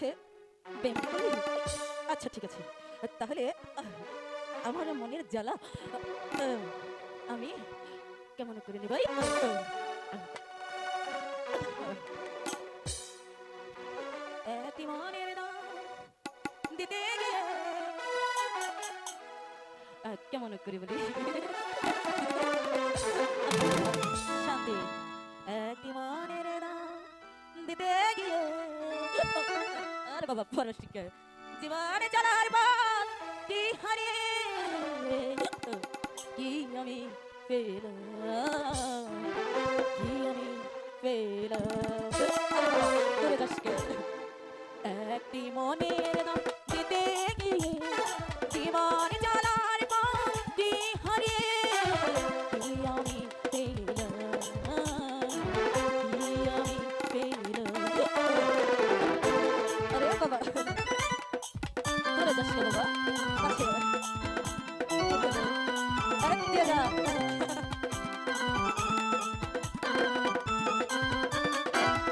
সাথে প্রেম করি? আচ্ছা ঠিক আছে, তাহলে আমার মনের জ্বালা আমি কেমন করে নি ভাই? একই মনের দাম দিতে গিয়ে কেমন করে বলি শান্তি, একটি মনের দাম দিতে গিয়ে আরে বাবা ফরস্টিকে জীবনে চলার পর কি হারিয়ে কি আমি পেলাম, কি আমি পেলাম তোর কাছকে একটি মনের দাম দিতে গিয়ে জীবন চলার পর কি হারিয়ে কি আমি পেলাম, কি আমি পেলাম। আরে বাবা তোরে যাস কে বাবা কাছে আরে দিয়ে যা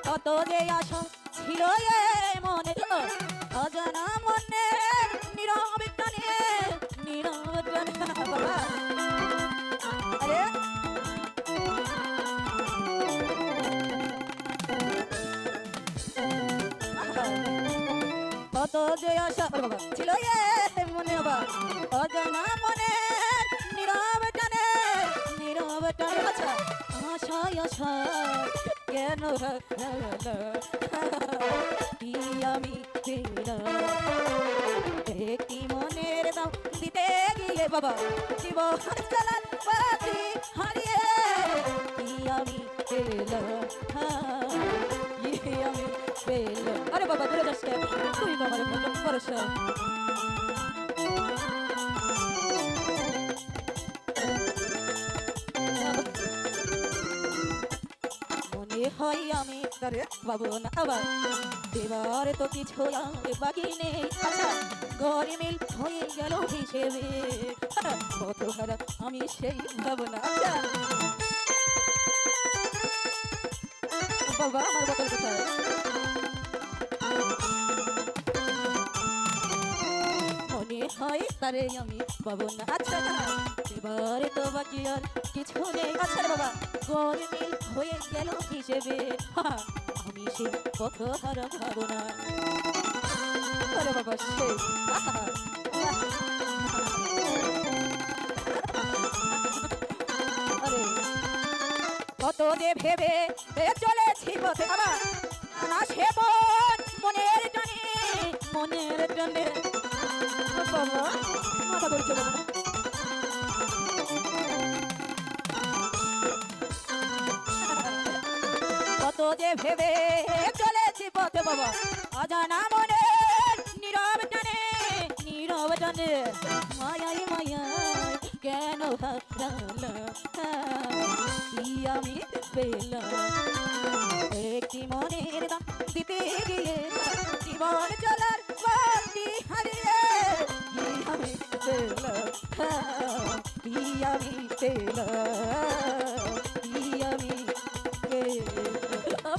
কত যে আশা ছিল এ মনে অজানা মনে নীরব টানে নীরব টানে বাবা আরে কত যে আশা বাবা ছিল এ মনে বাবা অজানা মনে নীরব টানে নীরব টানে। আচ্ছা আশায় আশা কেন কি আমি একটি মনের দাম দিতে গিয়ে বাবা জীবন চালার পাখি হারিয়ে কি আমি পেলাম, কি আমি পেলাম। আরে বাবা দূরে যাস তুই তো আমার ভরসা মনে হয় আমি তারে পাবো না আবার দেবার তো কিছু বাকি নেই। আচ্ছা ঘরে মিল হয়ে গেল হিসেবে কত হারা আমি সেই ভাবনা। আচ্ছা বাবা আমার বোতল কোথায়? মনে হয় তারে আমি পাবো না। আচ্ছা এবারে তো বাকি আর কিছু নেই। আচ্ছা বাবা ঘরে মিল হয়ে গেল হিসেবে আমি সেই পথ হারা ভাবো না। আরে বাবা সেই আরে কত যে ভেবে চলেছি পথে বাবা না সে মনের টানে মনের টানে বাবা মাথা ধরছে বাবা কত যে ভেবে চলেছি পথে বাবা অজানা মনে নীরব টানে নীরব টানে মায়াই মায়াই কেন হারালাম কি আমি পেলাম একটি মনের দাম দিতে গিয়ে জীবন চলার পথটি হারিয়ে কি আমি পেলাম, কি আমি পেলাম, কি আমি পেলাম।